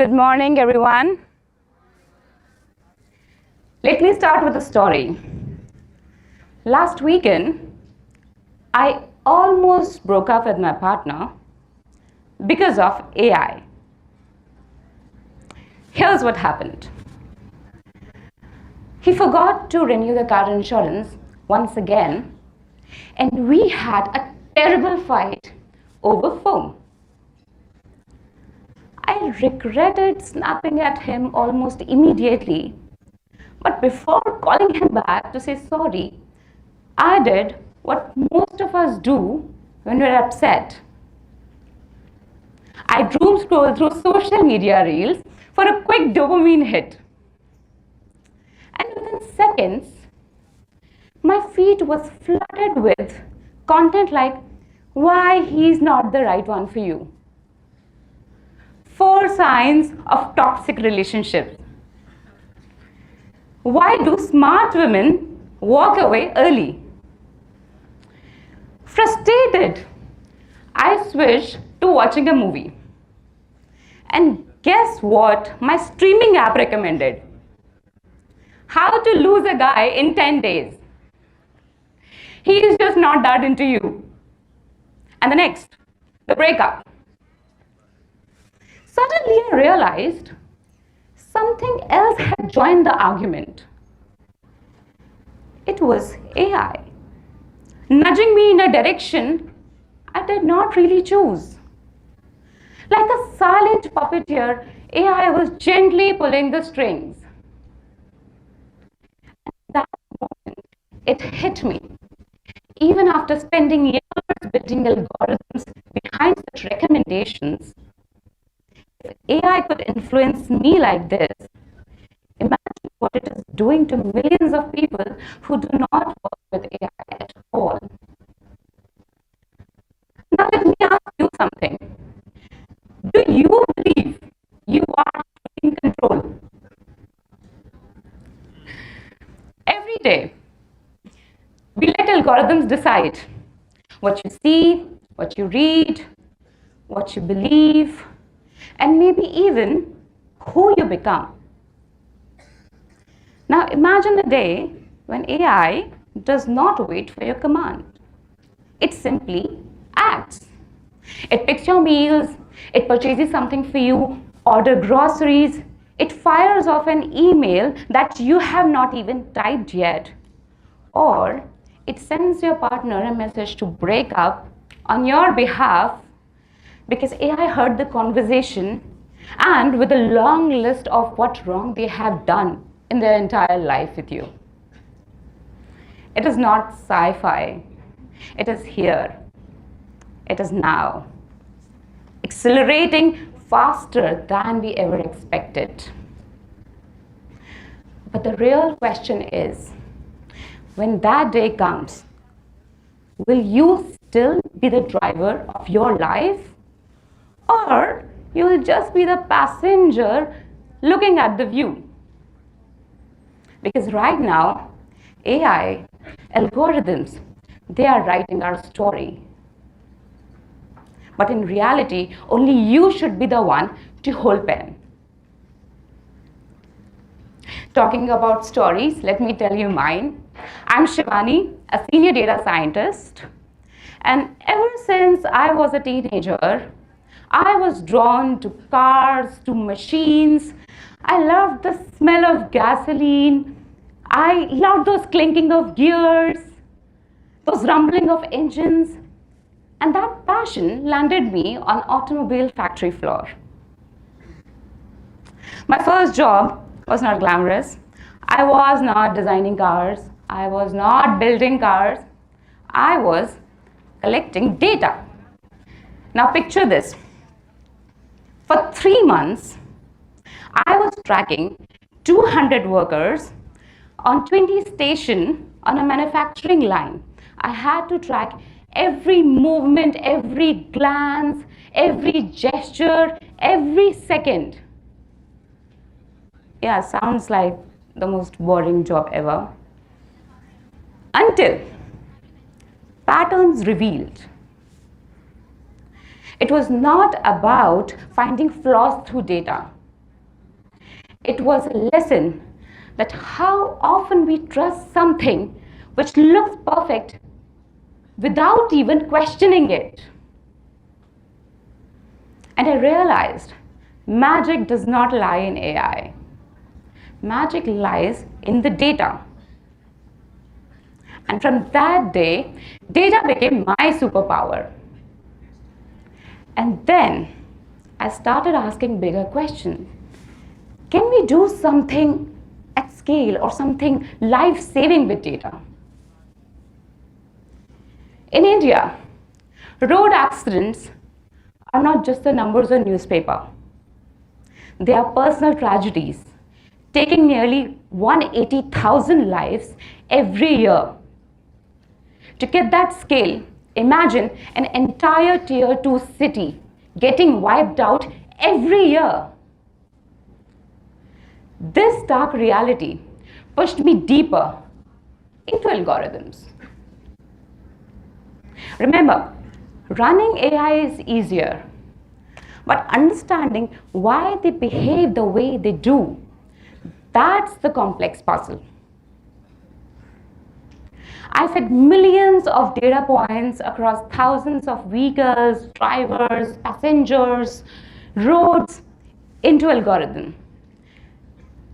Good morning, everyone. Let me start with a story. Last weekend, I almost broke up with my partner because of AI. Here's what happened. He forgot to renew the car insurance once again, and we had a terrible fight over phone. I regretted snapping at him almost immediately, but before calling him back to say sorry, I did what most of us do when we're upset. I doom scrolled through social media reels for a quick dopamine hit. And within seconds, my feed was flooded with content like, why he's not the right one for you. 4 signs of toxic relationships. Why do smart women walk away early? Frustrated, I switched to watching a movie. And guess what my streaming app recommended? How to lose a guy in 10 days. He is just not that into you. And the next, the breakup. Suddenly I realized something else had joined the argument. It was AI, nudging me in a direction I did not really choose. Like a silent puppeteer, AI was gently pulling the strings. At that moment, it hit me. Even after spending years building algorithms behind such recommendations, if AI could influence me like this, imagine what it is doing to millions of people who do not work with AI at all. Now let me ask you something. Do you believe you are in control? Every day, we let algorithms decide what you see, what you read, what you believe, and maybe even who you become. Now imagine a day when AI does not wait for your command. It simply acts. It picks your meals, it purchases something for you, order groceries, it fires off an email that you have not even typed yet, or it sends your partner a message to break up on your behalf because AI heard the conversation and with a long list of what wrong they have done in their entire life with you. It is not sci-fi. It is here. It is now. Accelerating faster than we ever expected. But the real question is, when that day comes, will you still be the driver of your life? Or you will just be the passenger looking at the view? Because right now, AI, algorithms, they are writing our story. But in reality, only you should be the one to hold pen. Talking about stories, let me tell you mine. I'm Shivani, a senior data scientist. And ever since I was a teenager, I was drawn to cars, to machines. I loved the smell of gasoline. I loved those clinking of gears, those rumbling of engines. And that passion landed me on automobile factory floor. My first job was not glamorous. I was not designing cars. I was not building cars. I was collecting data. Now picture this. For 3 months, I was tracking 200 workers on 20 stations on a manufacturing line. I had to track every movement, every glance, every gesture, every second. Yeah, sounds like the most boring job ever. Until patterns revealed. It was not about finding flaws through data. It was a lesson that how often we trust something which looks perfect without even questioning it. And I realized magic does not lie in AI. Magic lies in the data. And from that day, data became my superpower. And then I started asking bigger questions. Can we do something at scale or something life-saving with data? In India, road accidents are not just the numbers on newspaper. They are personal tragedies, taking nearly 180,000 lives every year. To get that scale, imagine an entire tier 2 city getting wiped out every year. This stark reality pushed me deeper into algorithms. Remember, running AI is easier, but understanding why they behave the way they do, that's the complex puzzle. I fed millions of data points across thousands of vehicles, drivers, passengers, roads into algorithm.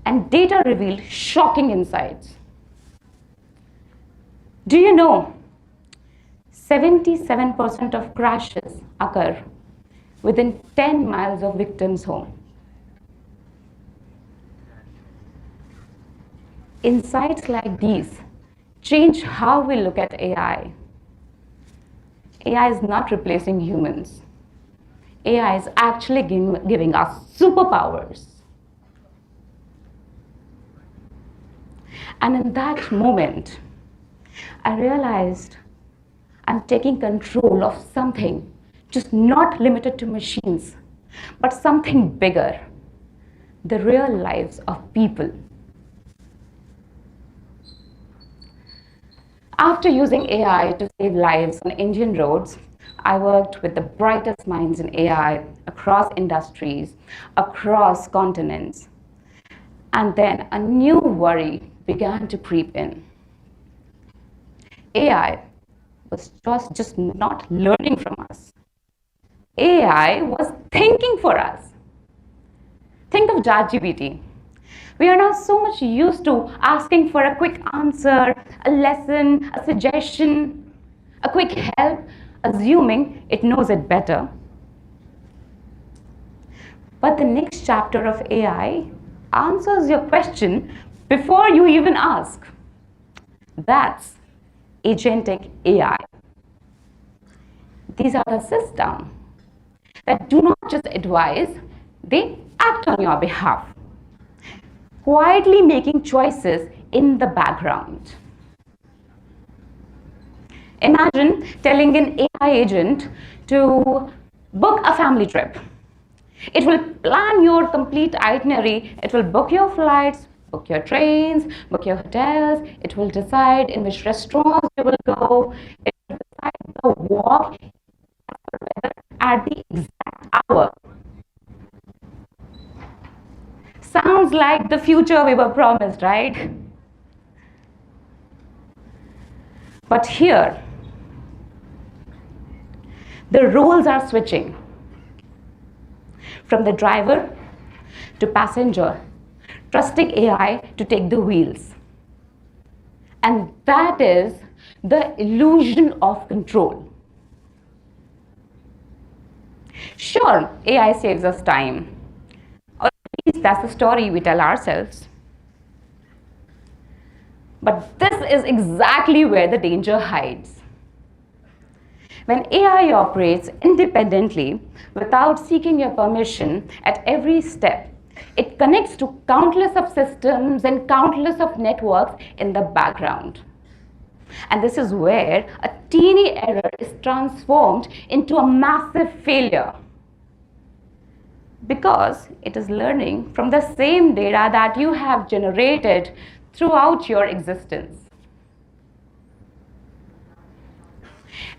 And data revealed shocking insights. Do you know 77% of crashes occur within 10 miles of victim's home? Insights like these change how we look at AI. AI is not replacing humans. AI is actually giving us superpowers. And in that moment, I realized I'm taking control of something just not limited to machines, but something bigger, the real lives of people. After using AI to save lives on Indian roads, I worked with the brightest minds in AI across industries, across continents. And then a new worry began to creep in. AI was just not learning from us. AI was thinking for us. Think of ChatGPT. We are now so much used to asking for a quick answer, a lesson, a suggestion, a quick help, assuming it knows it better. But the next chapter of AI answers your question before you even ask. That's agentic AI. These are the systems that do not just advise, they act on your behalf, quietly making choices in the background. Imagine telling an AI agent to book a family trip. It will plan your complete itinerary. It will book your flights, book your trains, book your hotels. It will decide in which restaurants you will go. It will decide the walk at the exact hour. Sounds like the future we were promised, right? But here, the roles are switching. From the driver to passenger, trusting AI to take the wheels. And that is the illusion of control. Sure, AI saves us time. Or at least that's the story we tell ourselves. But this is exactly where the danger hides. When AI operates independently without seeking your permission at every step, it connects to countless of systems and countless of networks in the background. And this is where a teeny error is transformed into a massive failure. Because it is learning from the same data that you have generated throughout your existence.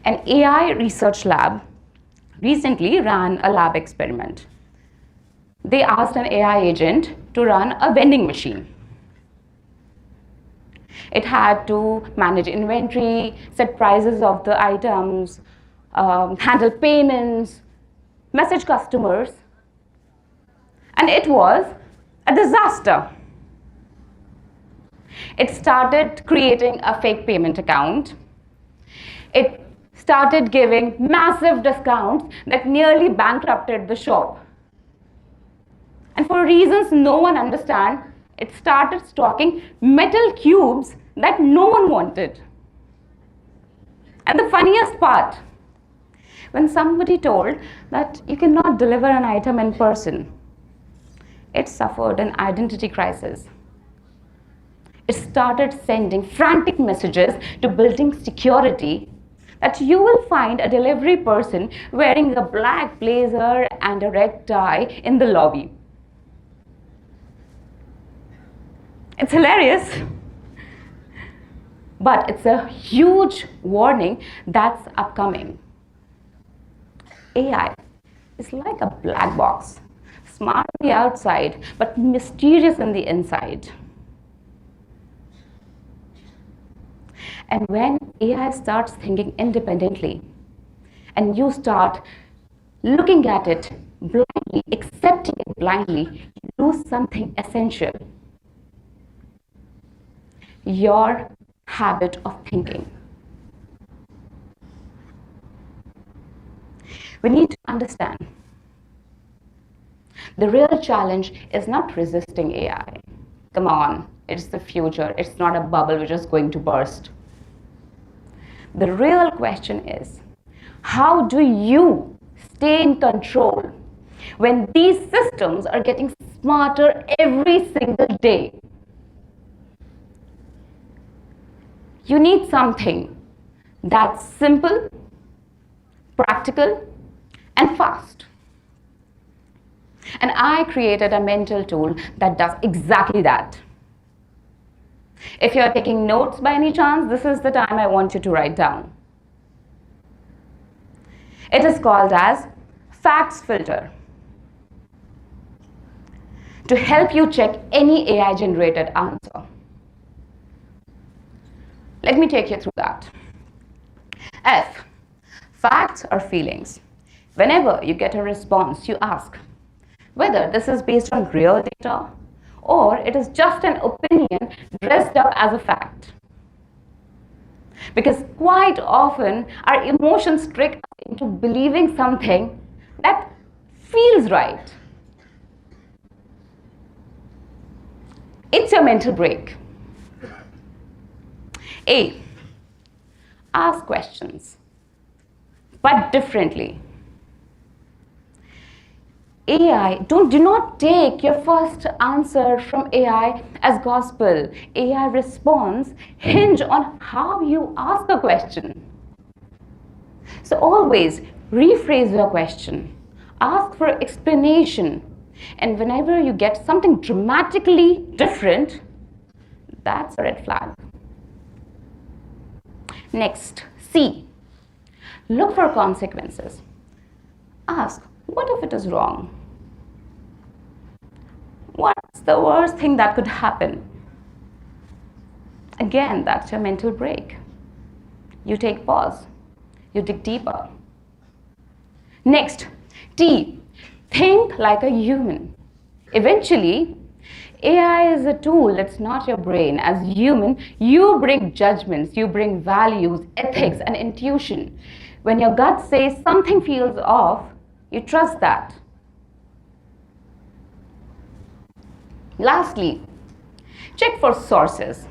An AI research lab recently ran a lab experiment. They asked an AI agent to run a vending machine. It had to manage inventory, set prices of the items, handle payments, message customers, and it was a disaster. It started creating a fake payment account. It started giving massive discounts that nearly bankrupted the shop. And for reasons no one understands, it started stocking metal cubes that no one wanted. And the funniest part, when somebody told that you cannot deliver an item in person, it suffered an identity crisis. It started sending frantic messages to building security that you will find a delivery person wearing a black blazer and a red tie in the lobby. It's hilarious, but it's a huge warning that's upcoming. AI is like a black box, smart on the outside, but mysterious on the inside. And when AI starts thinking independently, and you start looking at it blindly, accepting it blindly, you lose something essential. Your habit of thinking. We need to understand the real challenge is not resisting AI. Come on, it's the future. It's not a bubble which is going to burst. The real question is, how do you stay in control when these systems are getting smarter every single day? You need something that's simple, practical, and fast. And I created a mental tool that does exactly that. If you're taking notes by any chance, this is the time I want you to write down. It is called as Facts Filter. To help you check any AI generated answer. Let me take you through that. F. Facts or feelings. Whenever you get a response, you ask whether this is based on real data or it is just an opinion dressed up as a fact. Because quite often our emotions trick us into believing something that feels right. It's your mental break. A. Ask questions, but differently. Do not take your first answer from AI as gospel. AI response hinge on how you ask a question. So always rephrase your question. Ask for explanation. And whenever you get something dramatically different, that's a red flag. Next, C. Look for consequences. Ask, what if it is wrong? What's the worst thing that could happen? Again, that's your mental break. You take pause. You dig deeper. Next, T. Think like a human. Eventually, AI is a tool, it's not your brain. As human, you bring judgments, you bring values, ethics, and intuition. When your gut says something feels off, you trust that. Lastly, check for sources.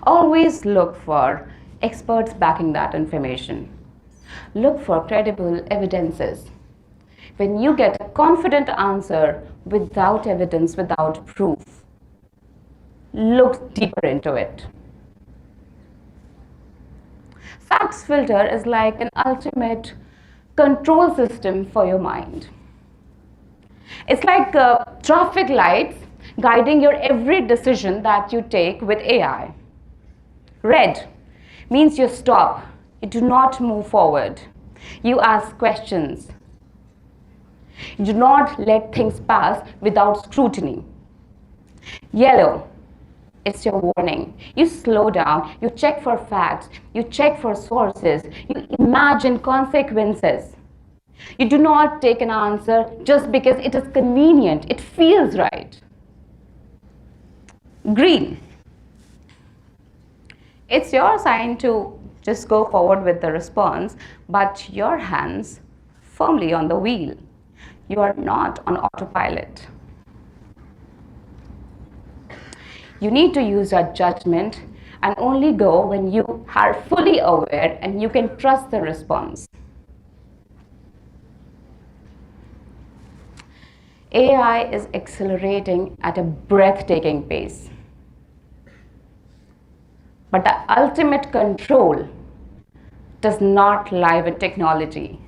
Always look for experts backing that information. Look for credible evidences. When you get a confident answer without evidence, without proof, look deeper into it. Facts filter is like an ultimate control system for your mind. It's like traffic lights guiding your every decision that you take with AI. Red means you stop, you do not move forward. You ask questions. You do not let things pass without scrutiny. Yellow, it's your warning. You slow down, you check for facts, you check for sources, you imagine consequences. You do not take an answer just because it is convenient, it feels right. Green, it's your sign to just go forward with the response, but your hands firmly on the wheel. You are not on autopilot. You need to use your judgment and only go when you are fully aware and you can trust the response. AI is accelerating at a breathtaking pace. But the ultimate control does not lie with technology.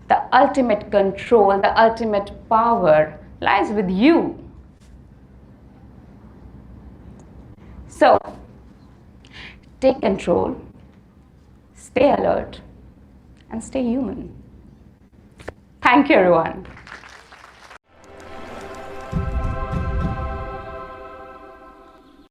The ultimate control, the ultimate power lies with you. So, take control, stay alert, and stay human. Thank you, everyone.